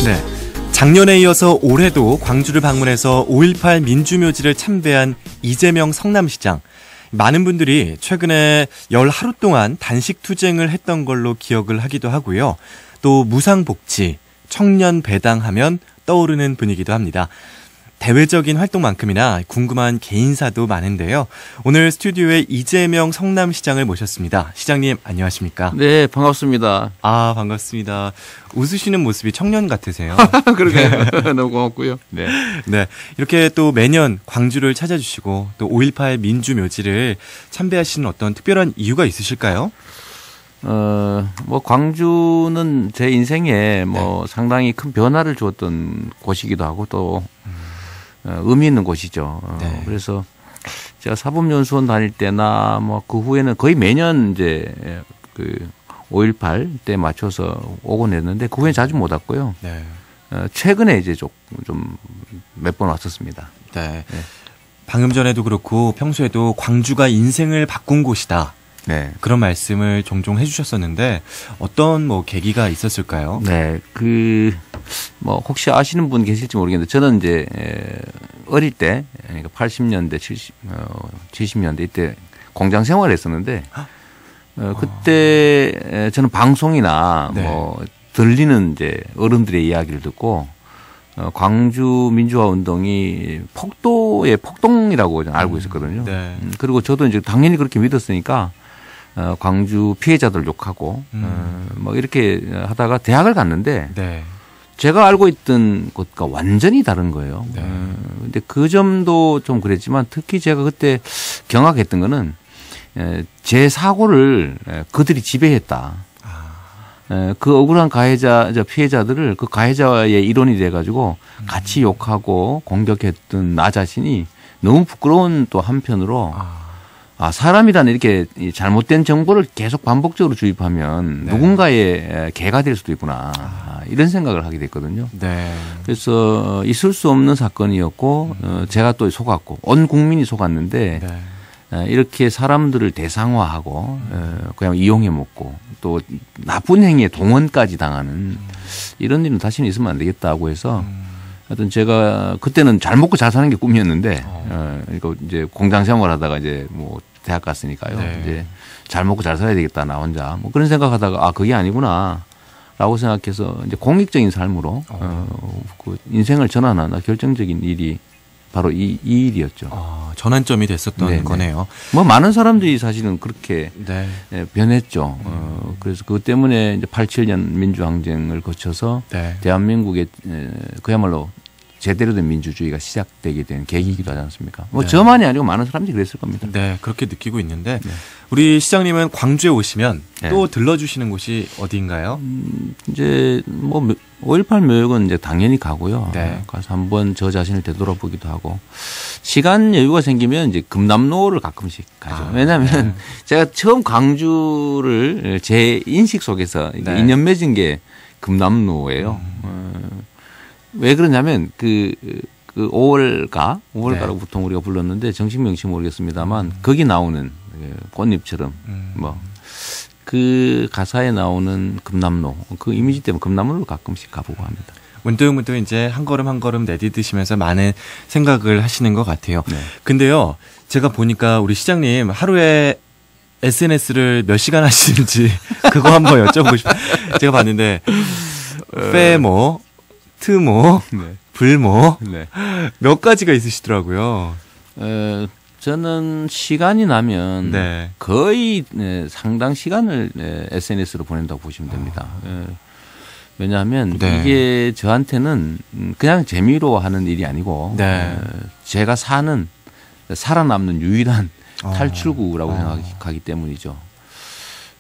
네. 작년에 이어서 올해도 광주를 방문해서 5.18 민주묘지를 참배한 이재명 성남시장. 많은 분들이 최근에 열 하루 동안 단식 투쟁을 했던 걸로 기억을 하기도 하고요. 또 무상복지, 청년 배당하면 떠오르는 분위기도 합니다. 대외적인 활동만큼이나 궁금한 개인사도 많은데요. 오늘 스튜디오에 이재명 성남시장을 모셨습니다. 시장님 안녕하십니까? 네, 반갑습니다. 아, 반갑습니다. 웃으시는 모습이 청년 같으세요. 그러게 너무 고맙고요. 네. 네. 이렇게 또 매년 광주를 찾아주시고 또 5.18 민주묘지를 참배하시는 어떤 특별한 이유가 있으실까요? 뭐 광주는 제 인생에 뭐 상당히 큰 변화를 주었던 곳이기도 하고 또 의미 있는 곳이죠. 네. 그래서 제가 사법연수원 다닐 때나 뭐 그 후에는 거의 매년 이제 그 5.18 때 맞춰서 오곤 했는데 그 후에 자주 못 왔고요. 네. 최근에 이제 좀 몇 번 왔었습니다. 네. 네. 방금 전에도 그렇고 평소에도 광주가 인생을 바꾼 곳이다. 네. 그런 말씀을 종종 해주셨었는데 어떤 뭐 계기가 있었을까요? 네. 뭐 혹시 아시는 분 계실지 모르겠는데 저는 이제 어릴 때 그러니까 80년대 70년대 이때 공장 생활을 했었는데 그때 저는 방송이나 네. 뭐 들리는 이제 어른들의 이야기를 듣고 광주 민주화 운동이 폭도의 폭동이라고 저는 알고 있었거든요. 네. 그리고 저도 이제 당연히 그렇게 믿었으니까 광주 피해자들 욕하고 뭐 이렇게 하다가 대학을 갔는데 네. 제가 알고 있던 것과 완전히 다른 거예요. 네. 근데 그 점도 좀 그랬지만 특히 제가 그때 경악했던 거는 제 사고를 그들이 지배했다. 그 억울한 가해자, 피해자들을 그 가해자의 일원이 돼가지고 같이 욕하고 공격했던 나 자신이 너무 부끄러운 또 한편으로 사람이란 이렇게 잘못된 정보를 계속 반복적으로 주입하면 네. 누군가의 개가 될 수도 있구나. 이런 생각을 하게 됐거든요. 네. 그래서 있을 수 없는 사건이었고 제가 또 속았고 온 국민이 속았는데 네. 이렇게 사람들을 대상화하고 그냥 이용해 먹고 또 나쁜 행위에 동원까지 당하는 이런 일은 다시는 있으면 안 되겠다고 해서 하여튼 제가 그때는 잘 먹고 잘 사는 게 꿈이었는데 그러니까 이제 공장 생활하다가 이제 뭐 대학 갔으니까요. 네. 이제 잘 먹고 잘 살아야 되겠다 나 혼자 뭐 그런 생각하다가 그게 아니구나라고 생각해서 이제 공익적인 삶으로 그 인생을 전환하는 결정적인 일이 바로 이 일이었죠. 전환점이 됐었던 네네. 거네요. 뭐 많은 사람들이 사실은 그렇게 네. 변했죠. 그래서 그것 때문에 이제 87년 민주항쟁을 거쳐서 네. 대한민국의 그야말로 제대로 된 민주주의가 시작되게 된 계기이기도 하지 않습니까? 뭐 네. 저만이 아니고 많은 사람들이 그랬을 겁니다. 네, 그렇게 느끼고 있는데 네. 우리 시장님은 광주에 오시면 네. 또 들러주시는 곳이 어디인가요? 이제 뭐 5.18 묘역은 이제 당연히 가고요. 네. 가서 한번 저 자신을 되돌아보기도 하고 시간 여유가 생기면 이제 금남로를 가끔씩 가죠. 왜냐하면 네. 제가 처음 광주를 제 인식 속에서 네. 인연 맺은 게 금남로예요. 왜 그러냐면 그 5월가라고 네. 보통 우리가 불렀는데 정식 명칭 모르겠습니다만 거기 나오는 꽃잎처럼 뭐 그 가사에 나오는 금남로 그 이미지 때문에 금남로를 가끔씩 가보고 합니다. 문득문득 이제 한 걸음 한 걸음 내디드시면서 많은 생각을 하시는 것 같아요. 네. 근데요, 제가 보니까 우리 시장님 하루에 SNS를 몇 시간 하시는지 그거 한번 여쭤보고 싶어요. 제가 봤는데 페모, 트모, 네. 불모 네. 몇 가지가 있으시더라고요. 저는 시간이 나면 네. 거의 상당 시간을 SNS로 보낸다고 보시면 됩니다. 왜냐하면 네. 이게 저한테는 그냥 재미로 하는 일이 아니고 네. 제가 살아남는 유일한 탈출구라고 생각하기 때문이죠.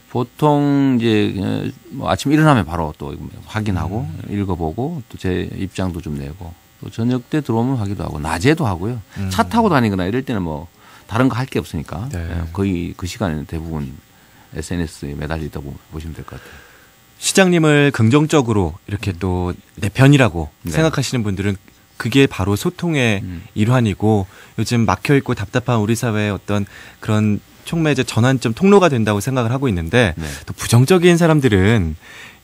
보통 이제 뭐 아침 일어나면 바로 또 확인하고 읽어보고 또 제 입장도 좀 내고 또 저녁 때 들어오면 하기도 하고 낮에도 하고요. 차 타고 다니거나 이럴 때는 뭐 다른 거 할 게 없으니까 네. 거의 그 시간에는 대부분 SNS에 매달리다고 보시면 될 것 같아요. 시장님을 긍정적으로 이렇게 또 내 편이라고 네. 생각하시는 분들은 그게 바로 소통의 일환이고 요즘 막혀있고 답답한 우리 사회의 어떤 그런 촉매제 전환점 통로가 된다고 생각을 하고 있는데 네. 또 부정적인 사람들은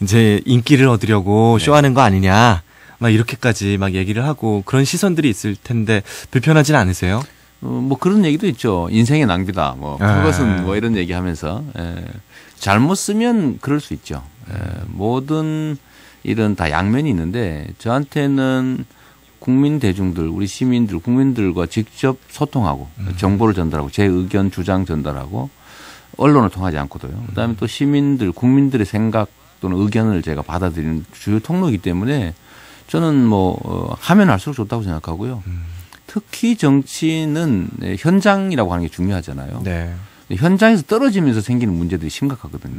이제 인기를 얻으려고 네. 쇼하는 거 아니냐 막 이렇게까지 막 얘기를 하고 그런 시선들이 있을 텐데 불편하진 않으세요? 뭐 그런 얘기도 있죠. 인생의 낭비다. 뭐 그것은 뭐 이런 얘기하면서 잘못 쓰면 그럴 수 있죠. 모든 일은 다 양면이 있는데 저한테는 국민 대중들, 우리 시민들, 국민들과 직접 소통하고 정보를 전달하고 제 의견, 주장 전달하고 언론을 통하지 않고도요. 그다음에 또 시민들, 국민들의 생각 또는 의견을 제가 받아들이는 주요 통로이기 때문에 저는 뭐 하면 할수록 좋다고 생각하고요. 특히 정치는 현장이라고 하는 게 중요하잖아요. 네. 현장에서 떨어지면서 생기는 문제들이 심각하거든요.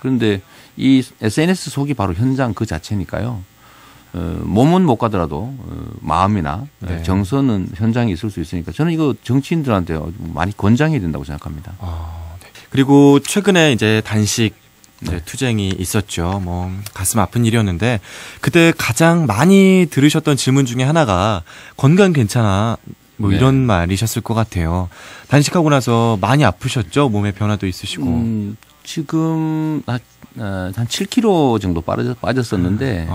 그런데 이 SNS 속이 바로 현장 그 자체니까요. 몸은 못 가더라도 마음이나 네. 정서는 현장에 있을 수 있으니까 저는 이거 정치인들한테 많이 권장해야 된다고 생각합니다. 네. 그리고 최근에 이제 단식 투쟁이 있었죠. 뭐 가슴 아픈 일이었는데 그때 가장 많이 들으셨던 질문 중에 하나가 건강 괜찮아? 뭐 네. 이런 말이셨을 것 같아요. 단식하고 나서 많이 아프셨죠? 몸에 변화도 있으시고. 지금 한 7kg 정도 빠졌었는데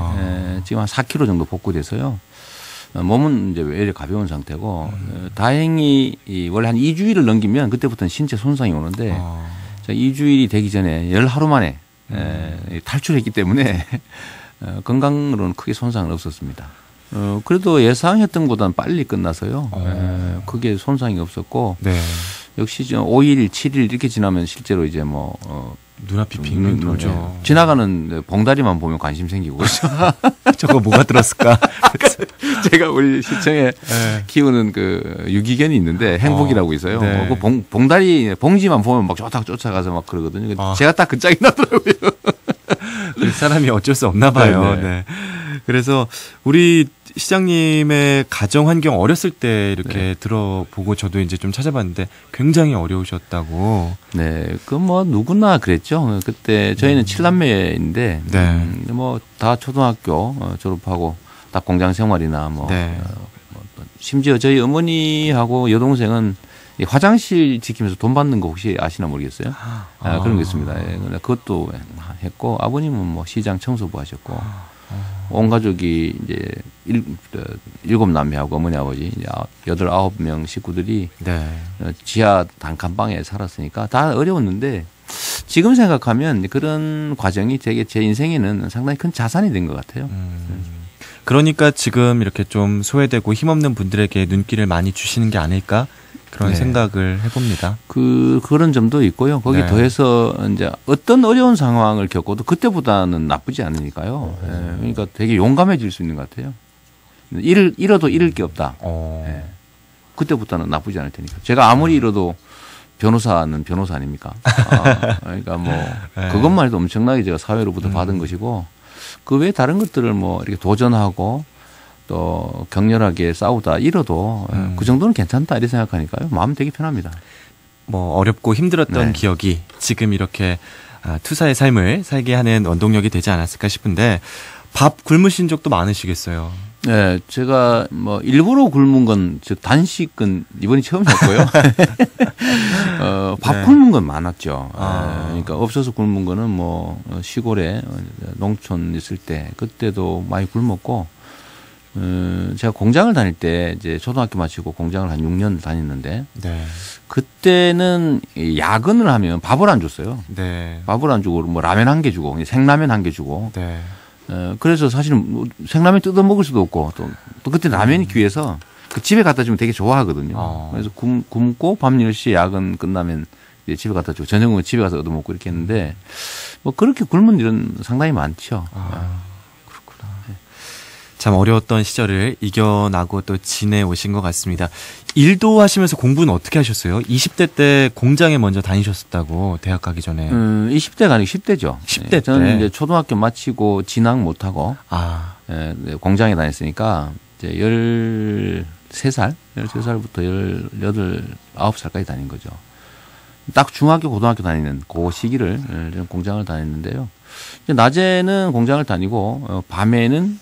지금 한 4kg 정도 복구돼서요. 몸은 이제 외래 가벼운 상태고 다행히 원래 한 2주일을 넘기면 그때부터는 신체 손상이 오는데 2주일이 되기 전에 10하루 만에 탈출했기 때문에 건강으로는 크게 손상은 없었습니다. 그래도 예상했던 것보다는 빨리 끝나서요. 크게 손상이 없었고 네. 역시 5일, 7일 이렇게 지나면 실제로 이제 뭐 눈앞이 빙빙 돌죠. 지나가는 봉다리만 보면 관심 생기고 저거 뭐가 들었을까? 제가 우리 시청에 키우는 그 유기견이 있는데 행복이라고 있어요. 네. 그 봉다리 봉지만 보면 막 쫓아가서 막 그러거든요. 제가 딱 그 짝이 나더라고요. 그 사람이 어쩔 수 없나 봐요. 네네. 네. 그래서 우리 시장님의 가정 환경 어렸을 때 이렇게 들어보고 저도 이제 좀 찾아봤는데 굉장히 어려우셨다고. 네, 그 뭐 누구나 그랬죠. 그때 저희는 7남매인데 뭐 다 초등학교 졸업하고 다 공장 생활이나 뭐 심지어 저희 어머니하고 여동생은 이 화장실 지키면서 돈 받는 거 혹시 아시나 모르겠어요. 그런 게 있습니다. 그것도 했고 아버님은 뭐 시장 청소부 하셨고 온 가족이 이제 7남매하고 어머니 아버지 이제 8, 9명 식구들이 지하 단칸방에 살았으니까 다 어려웠는데 지금 생각하면 그런 과정이 되게 제 인생에는 상당히 큰 자산이 된 것 같아요. 그러니까 지금 이렇게 좀 소외되고 힘없는 분들에게 눈길을 많이 주시는 게 아닐까 그런 생각을 해봅니다. 그런 점도 있고요. 거기 더해서 이제 어떤 어려운 상황을 겪어도 그때보다는 나쁘지 않으니까요. 그러니까 되게 용감해질 수 있는 것 같아요. 잃어도 잃을 게 없다. 그때부터는 나쁘지 않을 테니까. 제가 아무리 잃어도 변호사는 변호사 아닙니까? 그러니까 뭐 그것만 해도 엄청나게 제가 사회로부터 받은 것이고 그 외에 다른 것들을 뭐 이렇게 도전하고 또 격렬하게 싸우다 잃어도 그 정도는 괜찮다 이렇게 생각하니까요. 마음 되게 편합니다. 뭐 어렵고 힘들었던 기억이 지금 이렇게 투사의 삶을 살게 하는 원동력이 되지 않았을까 싶은데 밥 굶으신 적도 많으시겠어요. 네, 제가 뭐 일부러 굶은 건 즉 단식은 이번이 처음이었고요. 밥 굶은 건 많았죠. 그러니까 없어서 굶은 거는 뭐 시골에 농촌 있을 때 그때도 많이 굶었고 제가 공장을 다닐 때 이제 초등학교 마치고 공장을 한 6년 다녔는데 그때는 야근을 하면 밥을 안 줬어요. 밥을 안 주고 뭐 라면 한 개 주고 생라면 한 개 주고. 그래서 사실은 생라면 뜯어 먹을 수도 없고 또 그때 라면이 귀해서 그 집에 갖다 주면 되게 좋아하거든요. 그래서 굶고 밤 10시 야근 끝나면 이제 집에 갖다 주고 저녁은 집에 가서 얻어 먹고 이렇게 했는데 뭐 그렇게 굶은 일은 상당히 많죠. 그렇구나. 참 어려웠던 시절을 이겨나고 또 지내오신 것 같습니다. 일도 하시면서 공부는 어떻게 하셨어요? 20대 때 공장에 먼저 다니셨었다고 대학 가기 전에. 20대가 아니고 10대죠. 10대 때. 저는 이제 초등학교 마치고 진학 못하고 공장에 다녔으니까 이제 13살, 13살부터 18, 9살까지 다닌 거죠. 딱 중학교, 고등학교 다니는 그 시기를 저는 공장을 다녔는데요. 낮에는 공장을 다니고 밤에는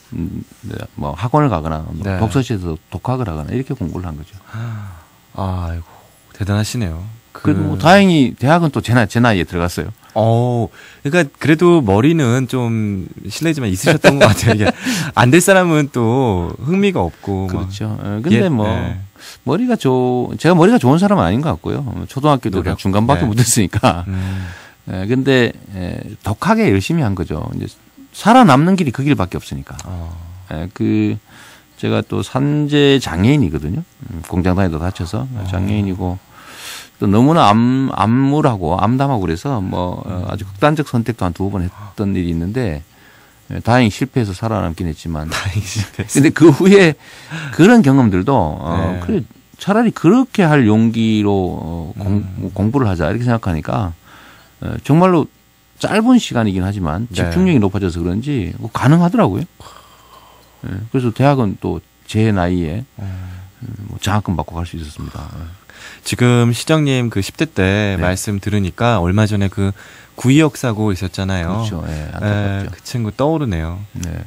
뭐 학원을 가거나 독서실에서 독학을 하거나 이렇게 공부를 한 거죠. 아이고 대단하시네요. 그래도 뭐 다행히 대학은 또 제 나이에 들어갔어요. 그러니까 그래도 머리는 좀 실례지만 있으셨던 것 같아요. 이게 안 될 사람은 또 흥미가 없고. 그렇죠. 근데 제가 머리가 좋은 사람은 아닌 것 같고요. 초등학교도 그냥 중간밖에 못했으니까. 근데 독하게 열심히 한 거죠. 이제 살아남는 길이 그 길밖에 없으니까. 제가 또 산재 장애인이거든요. 공장 다니다 다쳐서 장애인이고 또 너무나 암울하고 암담하고 그래서 아주 극단적 선택도 한 2번 했던 일이 있는데 다행히 실패해서 살아남긴 했지만. 다행히 실패했어요. 근데 그 후에 그런 경험들도 그래 차라리 그렇게 할 용기로 공부를 하자 이렇게 생각하니까 정말로 짧은 시간이긴 하지만 집중력이 높아져서 그런지 가능하더라고요. 그래서 대학은 또 제 나이에 장학금 받고 갈 수 있었습니다. 지금 시장님 그 10대 때 말씀 들으니까 얼마 전에 그 구이역 사고 있었잖아요. 그렇죠. 안타깝죠. 그 친구 떠오르네요. 네.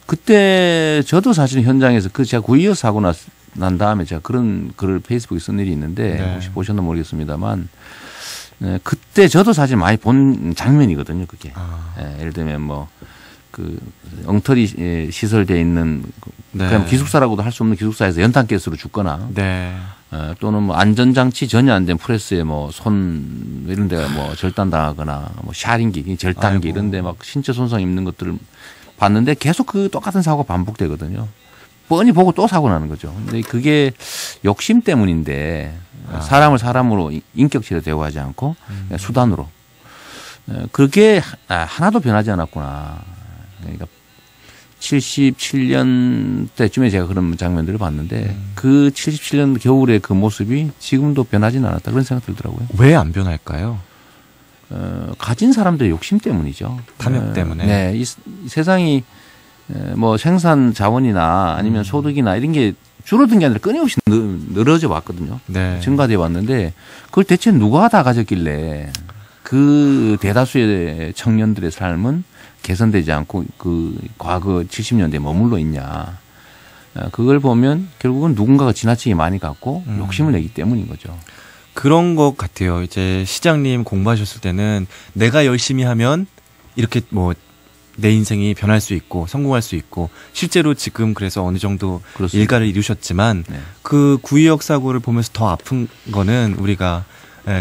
그때 저도 사실 현장에서 제가 구이역 사고 난 다음에 제가 그런 글을 페이스북에 쓴 일이 있는데 혹시 보셨나 모르겠습니다만 그때 저도 사실 많이 본 장면이거든요. 그게. 예를 들면 그 엉터리 시설되어 있는 그냥 기숙사라고도 할 수 없는 기숙사에서 연탄가스로 죽거나 또는 안전장치 전혀 안 된 프레스에 손 이런 데가 절단당하거나 샤링기, 절단기 이런 데 막 신체 손상 입는 것들을 봤는데 계속 그 똑같은 사고가 반복되거든요. 뻔히 보고 또 사고 나는 거죠. 근데 그게 욕심 때문인데 사람을 사람으로 인격체로 대우하지 않고 수단으로 그게 하나도 변하지 않았구나. 그러니까 77년 때쯤에 제가 그런 장면들을 봤는데 그 77년 겨울의 그 모습이 지금도 변하지는 않았다 그런 생각 들더라고요. 왜 안 변할까요? 가진 사람들의 욕심 때문이죠. 탐욕 때문에. 네, 이 세상이 생산 자원이나 아니면 소득이나 이런 게 줄어든 게 아니라 끊임없이 늘어져 왔거든요. 증가돼 왔는데 그걸 대체 누가 다 가졌길래 그 대다수의 청년들의 삶은 개선되지 않고 그 과거 70년대에 머물러 있냐. 그걸 보면 결국은 누군가가 지나치게 많이 갖고 욕심을 내기 때문인 거죠. 그런 것 같아요. 이제 시장님 공부하셨을 때는 내가 열심히 하면 이렇게 내 인생이 변할 수 있고 성공할 수 있고 실제로 지금 그래서 어느 정도 그렇습니다. 일가를 이루셨지만 그 구이역 사고를 보면서 더 아픈 거는 우리가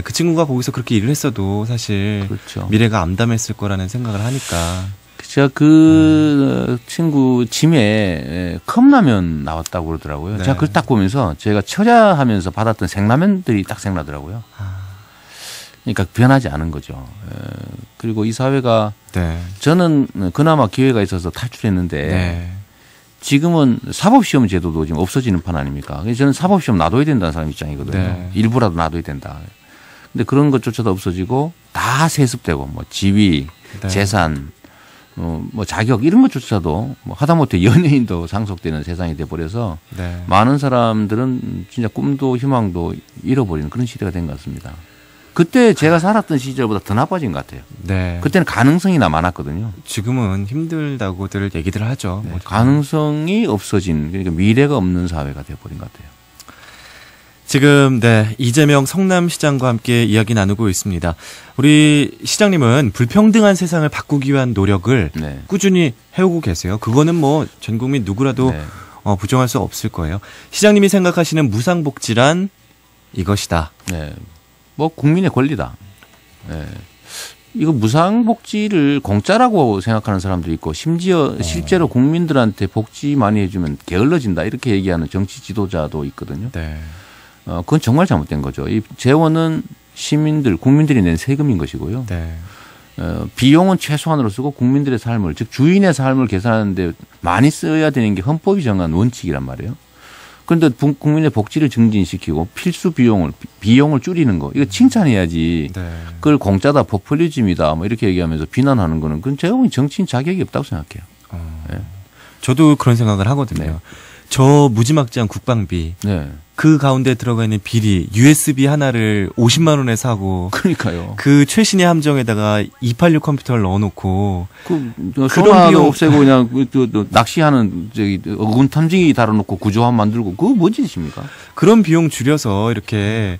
그 친구가 거기서 그렇게 일을 했어도 사실 미래가 암담했을 거라는 생각을 하니까. 제가 그 친구 짐에 컵라면 나왔다고 그러더라고요. 제가 그걸 딱 보면서 제가 처자하면서 받았던 생라면들이 딱 생각나더라고요. 그러니까 변하지 않은 거죠. 그리고 이 사회가 저는 그나마 기회가 있어서 탈출했는데 지금은 사법시험 제도도 지금 없어지는 판 아닙니까? 그래서 저는 사법시험 놔둬야 된다는 사람 입장이거든요. 일부라도 놔둬야 된다. 근데 그런 것조차도 없어지고 다 세습되고 지위, 재산, 자격 이런 것조차도 하다못해 연예인도 상속되는 세상이 돼버려서 많은 사람들은 진짜 꿈도 희망도 잃어버리는 그런 시대가 된 것 같습니다. 그때 제가 살았던 시절보다 더 나빠진 것 같아요. 그때는 가능성이나 많았거든요. 지금은 힘들다고들 얘기들 하죠. 가능성이 없어진 그러니까 미래가 없는 사회가 돼버린 것 같아요. 지금 이재명 성남시장과 함께 이야기 나누고 있습니다. 우리 시장님은 불평등한 세상을 바꾸기 위한 노력을 꾸준히 해오고 계세요. 그거는 전 국민 누구라도 부정할 수 없을 거예요. 시장님이 생각하시는 무상복지란 이것이다. 국민의 권리다. 이거 무상복지를 공짜라고 생각하는 사람도 있고 심지어 실제로 국민들한테 복지 많이 해주면 게을러진다 이렇게 얘기하는 정치 지도자도 있거든요. 그건 정말 잘못된 거죠. 이 재원은 시민들, 국민들이 낸 세금인 것이고요. 비용은 최소한으로 쓰고 국민들의 삶을, 즉 주인의 삶을 계산하는데 많이 써야 되는 게 헌법이 정한 원칙이란 말이에요. 그런데 국민의 복지를 증진시키고 필수 비용을 줄이는 거, 이거 칭찬해야지. 그걸 공짜다, 포퓰리즘이다, 이렇게 얘기하면서 비난하는 거는 그건 제가 보기엔 정치인 자격이 없다고 생각해요. 저도 그런 생각을 하거든요. 저 무지막지한 국방비. 그 가운데 들어가 있는 비리, USB 하나를 50만 원에 사고. 그러니까요. 그 최신의 함정에다가 286 컴퓨터를 넣어놓고. 그런 비용 없애고 그냥 낚시하는 어군 탐지기 달아놓고 구조함 만들고 그거 뭔 짓입니까? 그런 비용 줄여서 이렇게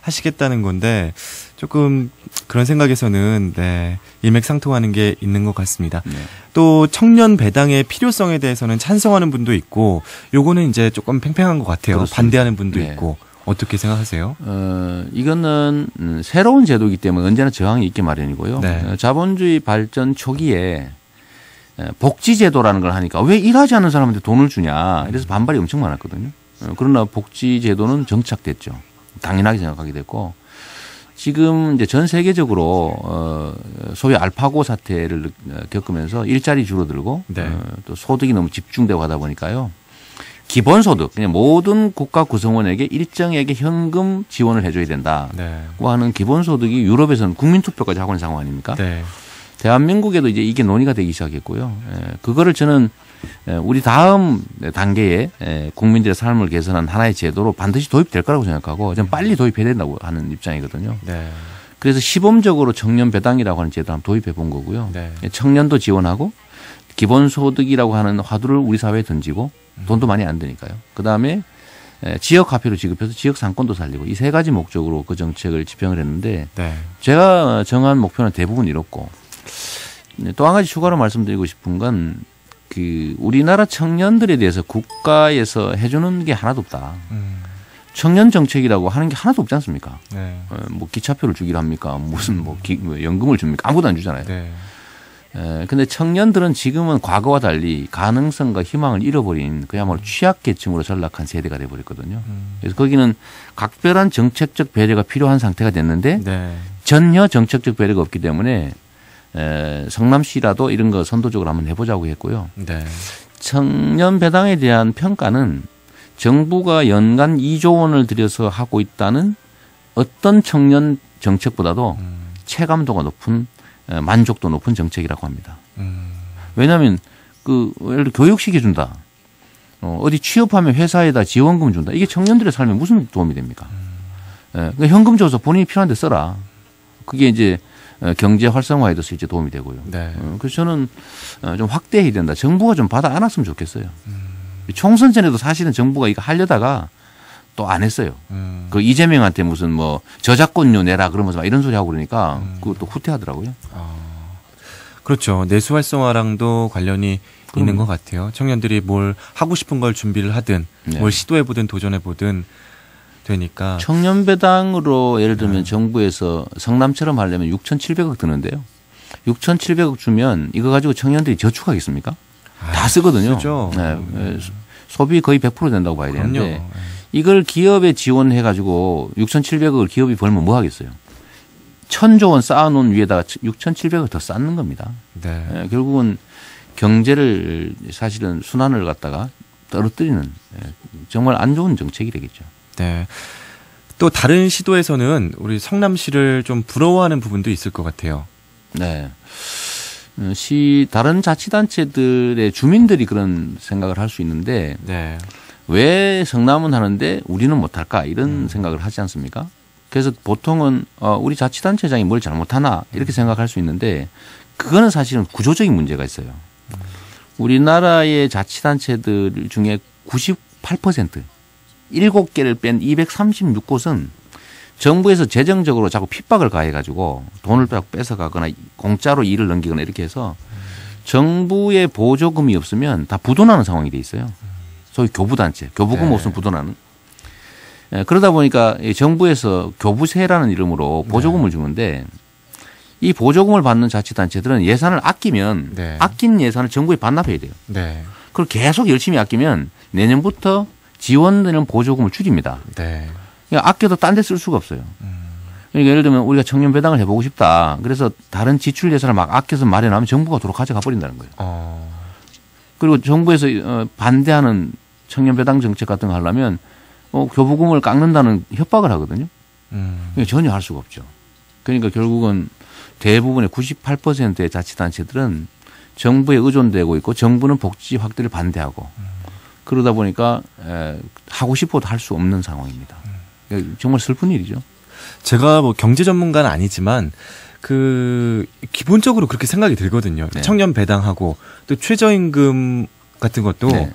하시겠다는 건데 조금 그런 생각에서는 네, 일맥상통하는 게 있는 것 같습니다. 네. 또 청년 배당의 필요성에 대해서는 찬성하는 분도 있고 요거는 이제 조금 팽팽한 것 같아요. 그렇습니다. 반대하는 분도 네. 있고 어떻게 생각하세요? 이거는 새로운 제도이기 때문에 언제나 저항이 있게 마련이고요. 네. 자본주의 발전 초기에 복지제도라는 걸 하니까 왜 일하지 않는 사람한테 돈을 주냐. 이래서 반발이 엄청 많았거든요. 그러나 복지제도는 정착됐죠. 당연하게 생각하게 됐고 지금 이제 전 세계적으로 소위 알파고 사태를 겪으면서 일자리 줄어들고 네. 또 소득이 너무 집중되고 하다 보니까요. 기본소득, 그냥 모든 국가 구성원에게 일정액의 현금 지원을 해줘야 된다고 네. 하는 기본소득이 유럽에서는 국민투표까지 하고 있는 상황 아닙니까? 네. 대한민국에도 이제 이게 논의가 되기 시작했고요. 그거를 저는 우리 다음 단계에 국민들의 삶을 개선한 하나의 제도로 반드시 도입될 거라고 생각하고 좀 빨리 도입해야 된다고 하는 입장이거든요. 네. 그래서 시범적으로 청년 배당이라고 하는 제도 한번 도입해 본 거고요. 네. 청년도 지원하고 기본소득이라고 하는 화두를 우리 사회에 던지고 돈도 많이 안 드니까요. 그다음에 지역 화폐로 지급해서 지역 상권도 살리고 이 세 가지 목적으로 그 정책을 집행을 했는데 네. 제가 정한 목표는 대부분 이뤘고 또 한 가지 추가로 말씀드리고 싶은 건 그 우리나라 청년들에 대해서 국가에서 해주는 게 하나도 없다. 청년 정책이라고 하는 게 하나도 없지 않습니까? 네. 뭐 기차표를 주기로 합니까? 무슨 뭐 연금을 줍니까? 아무것도 안 주잖아요. 네. 근데 청년들은 지금은 과거와 달리 가능성과 희망을 잃어버린 그야말로 취약계층으로 전락한 세대가 돼버렸거든요. 그래서 거기는 각별한 정책적 배려가 필요한 상태가 됐는데 네. 전혀 정책적 배려가 없기 때문에 성남시라도 이런 거 선도적으로 한번 해보자고 했고요. 네. 청년 배당에 대한 평가는 정부가 연간 2조 원을 들여서 하고 있다는 어떤 청년 정책보다도 체감도가 높은 만족도 높은 정책이라고 합니다. 왜냐하면 예를 들어 교육시켜준다. 어디 취업하면 회사에다 지원금 준다. 이게 청년들의 삶에 무슨 도움이 됩니까? 그러니까 현금 줘서 본인이 필요한 데 써라. 그게 이제 경제 활성화에도 실제 도움이 되고요. 네. 그래서 저는 좀 확대해야 된다. 정부가 좀 받아 안았으면 좋겠어요. 총선 전에도 사실은 정부가 이거 하려다가 또 안 했어요. 그 이재명한테 무슨 뭐 저작권료 내라 그러면서 막 이런 소리 하고 그러니까 그것도 후퇴하더라고요. 그렇죠. 내수 활성화랑도 관련이 있는 것 같아요. 청년들이 뭘 하고 싶은 걸 준비를 하든 네. 뭘 시도해보든 도전해보든 되니까. 청년 배당으로 예를 들면 정부에서 성남처럼 하려면 6,700억 드는데요. 6,700억 주면 이거 가지고 청년들이 저축하겠습니까? 다 쓰거든요. 쓰죠. 네. 소비 거의 100% 된다고 봐야 그럼요. 되는데 이걸 기업에 지원해 가지고 6,700억을 기업이 벌면 뭐 하겠어요? 1,000조 원 쌓아놓은 위에다가 6,700억 더 쌓는 겁니다. 네. 결국은 경제를 사실은 순환을 갖다가 떨어뜨리는 정말 안 좋은 정책이 되겠죠. 네. 또 다른 시도에서는 우리 성남시를 좀 부러워하는 부분도 있을 것 같아요. 네. 다른 자치단체들의 주민들이 그런 생각을 할 수 있는데 네. 왜 성남은 하는데 우리는 못할까 이런 생각을 하지 않습니까? 그래서 보통은 우리 자치단체장이 뭘 잘못하나 이렇게 생각할 수 있는데 그거는 사실은 구조적인 문제가 있어요. 우리나라의 자치단체들 중에 98% 7개를 뺀 236곳은 정부에서 재정적으로 자꾸 핍박을 가해가지고 돈을 뺏어가거나 공짜로 일을 넘기거나 이렇게 해서 정부의 보조금이 없으면 다 부도나는 상황이 돼 있어요. 소위 교부단체, 교부금 네. 없으면 부도나는. 그러다 보니까 정부에서 교부세라는 이름으로 보조금을 주는데 이 보조금을 받는 자치단체들은 예산을 아끼면 네. 아낀 예산을 정부에 반납해야 돼요. 네. 그걸 계속 열심히 아끼면 내년부터 지원되는 보조금을 줄입니다. 네. 그러니까 아껴도 딴 데 쓸 수가 없어요. 그러니까 예를 들면 우리가 청년 배당을 해보고 싶다. 그래서 다른 지출 예산을 막 아껴서 마련하면 정부가 도로 가져가 버린다는 거예요. 그리고 정부에서 반대하는 청년 배당 정책 같은 거 하려면 교부금을 깎는다는 협박을 하거든요. 그러니까 전혀 할 수가 없죠. 그러니까 결국은 대부분의 98%의 자치단체들은 정부에 의존되고 있고 정부는 복지 확대를 반대하고 그러다 보니까 하고 싶어도 할 수 없는 상황입니다. 정말 슬픈 일이죠. 제가 뭐 경제 전문가는 아니지만 기본적으로 그렇게 생각이 들거든요. 네. 청년 배당하고 또 최저임금 같은 것도 네.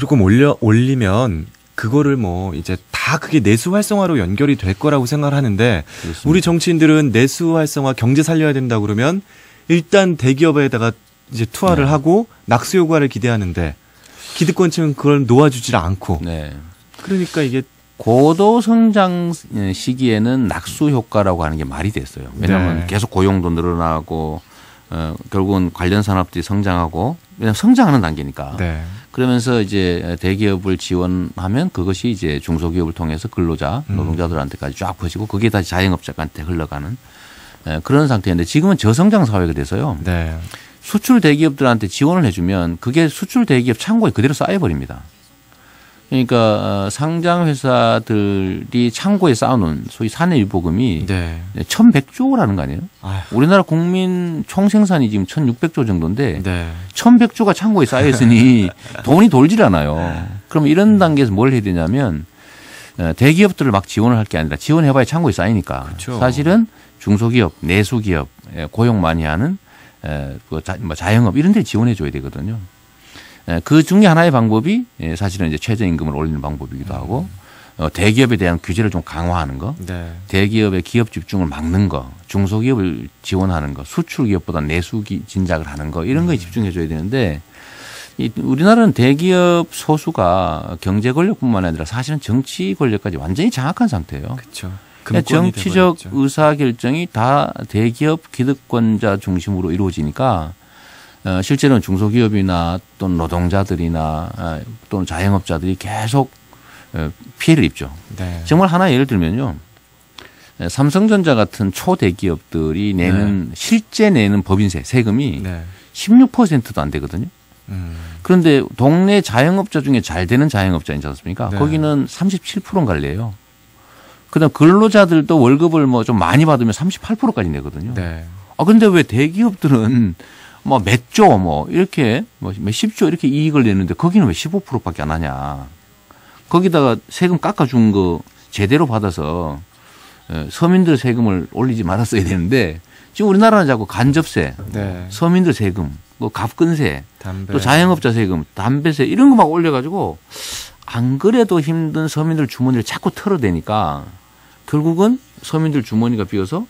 조금 올리면 그거를 뭐 이제 다 그게 내수 활성화로 연결이 될 거라고 생각을 하는데 그렇습니다. 우리 정치인들은 내수 활성화 경제 살려야 된다 그러면 일단 대기업에다가 이제 투하를 네. 하고 낙수 효과를 기대하는데 기득권층은 그걸 놓아주질 않고 네. 그러니까 이게 고도 성장 시기에는 낙수 효과라고 하는 게 말이 됐어요. 왜냐하면 네. 계속 고용도 늘어나고 결국은 관련 산업들이 성장하고 왜냐하면 성장하는 단계니까. 네. 그러면서 이제 대기업을 지원하면 그것이 이제 중소기업을 통해서 근로자, 노동자들한테까지 쫙 퍼지고 그게 다시 자영업자한테 흘러가는 그런 상태인데 지금은 저성장 사회가 돼서요. 네. 수출 대기업들한테 지원을 해주면 그게 수출 대기업 창고에 그대로 쌓여버립니다. 그러니까 상장 회사들이 창고에 쌓아놓은 소위 사내유보금이 네. 1,100조라는 거 아니에요? 아휴. 우리나라 국민 총생산이 지금 1,600조 정도인데 네. 1,100조가 창고에 쌓여 있으니 돈이 돌질 않아요. 그럼 이런 단계에서 뭘 해야 되냐면 대기업들을 막 지원을 할 게 아니라 지원해봐야 창고에 쌓이니까 그렇죠. 사실은 중소기업, 내수기업, 고용 많이 하는 자영업 이런 데 지원해 줘야 되거든요. 그 중에 하나의 방법이 사실은 이제 최저임금을 올리는 방법이기도 하고 대기업에 대한 규제를 좀 강화하는 거, 네. 대기업의 기업 집중을 막는 거, 중소기업을 지원하는 거, 수출기업보다 내수 진작을 하는 거 이런 거에 집중해 줘야 되는데 우리나라는 대기업 소수가 경제 권력뿐만 아니라 사실은 정치 권력까지 완전히 장악한 상태예요. 그렇죠. 정치적 의사 결정이 다 대기업 기득권자 중심으로 이루어지니까 실제로는 중소기업이나 또는 노동자들이나 또는 자영업자들이 계속 피해를 입죠. 네. 정말 하나 예를 들면요. 삼성전자 같은 초대기업들이 내는 네. 실제 내는 법인세 세금이 네. 16%도 안 되거든요. 그런데 동네 자영업자 중에 잘 되는 자영업자 있지 않습니까? 네. 거기는 37%인 갈래요. 그다음 근로자들도 월급을 뭐 좀 많이 받으면 38%까지 내거든요. 네. 근데 왜 대기업들은 뭐 몇 조 뭐 이렇게 뭐 몇십조 이렇게 이익을 내는데 거기는 왜 15%밖에 안 하냐. 거기다가 세금 깎아준 거 제대로 받아서 서민들 세금을 올리지 말았어야 되는데 지금 우리나라는 자꾸 간접세, 네. 서민들 세금, 뭐 갑근세, 담배. 또 자영업자 세금, 담배세 이런 거 막 올려가지고 안 그래도 힘든 서민들 주머니를 자꾸 털어대니까 결국은 서민들 주머니가 비어서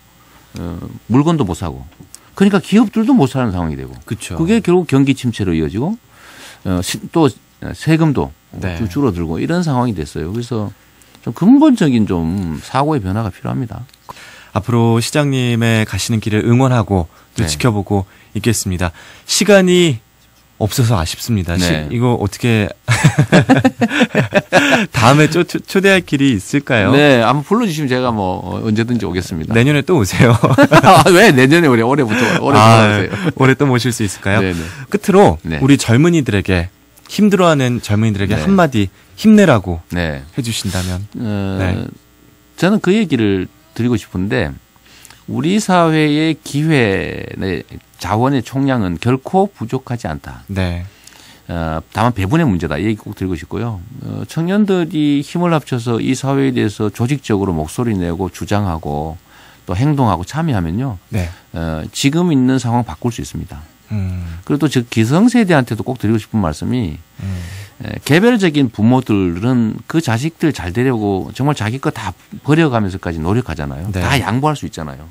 물건도 못 사고 그러니까 기업들도 못 사는 상황이 되고 그렇죠. 그게 결국 경기 침체로 이어지고 또 세금도 네. 줄어들고 이런 상황이 됐어요. 그래서 좀 근본적인 좀 사고의 변화가 필요합니다. 앞으로 시장님의 가시는 길을 응원하고 또 네. 지켜보고 있겠습니다. 시간이 없어서 아쉽습니다. 네. 이거 어떻게 다음에 초대할 길이 있을까요? 네, 한번 불러주시면 제가 뭐 언제든지 오겠습니다. 내년에 또 오세요. 왜 내년에 올해부터 오세요. 올해 또 모실 수 있을까요? 네네. 끝으로 네. 우리 젊은이들에게 힘들어하는 젊은이들에게 네. 한마디 힘내라고 네. 해주신다면. 네. 저는 그 얘기를 드리고 싶은데 우리 사회의 기회, 자원의 총량은 결코 부족하지 않다. 네. 다만 배분의 문제다. 이 얘기 꼭 드리고 싶고요. 청년들이 힘을 합쳐서 이 사회에 대해서 조직적으로 목소리 내고 주장하고 또 행동하고 참여하면요. 네. 지금 있는 상황 바꿀 수 있습니다. 그리고 또 즉 기성세대한테도 꼭 드리고 싶은 말씀이 개별적인 부모들은 그 자식들 잘 되려고 정말 자기 거 다 버려가면서까지 노력하잖아요. 네. 다 양보할 수 있잖아요.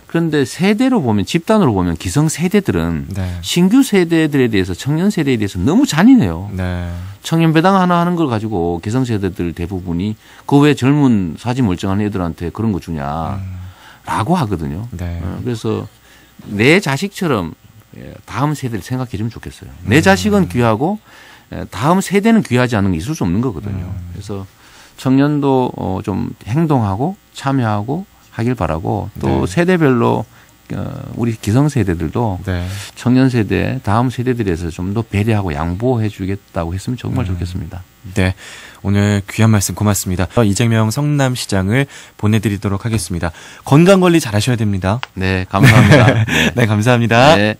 그런데 세대로 보면 집단으로 보면 기성세대들은 네. 신규 세대들에 대해서 청년 세대에 대해서 너무 잔인해요. 네. 청년 배당 하나 하는 걸 가지고 기성세대들 대부분이 그 왜 젊은 사지 멀쩡한 애들한테 그런 거 주냐라고 하거든요. 네. 그래서 내 자식처럼 다음 세대를 생각해 주면 좋겠어요. 내 자식은 귀하고 다음 세대는 귀하지 않은 게 있을 수 없는 거거든요. 그래서 청년도 좀 행동하고 참여하고 하길 바라고 또 네. 세대별로 우리 기성세대들도 네. 청년 세대, 다음 세대들에 대해서 좀 더 배려하고 양보해 주겠다고 했으면 정말 좋겠습니다. 네. 오늘 귀한 말씀 고맙습니다. 이재명 성남시장을 보내드리도록 하겠습니다. 건강관리 잘하셔야 됩니다. 네, 감사합니다. 네, 감사합니다. 네.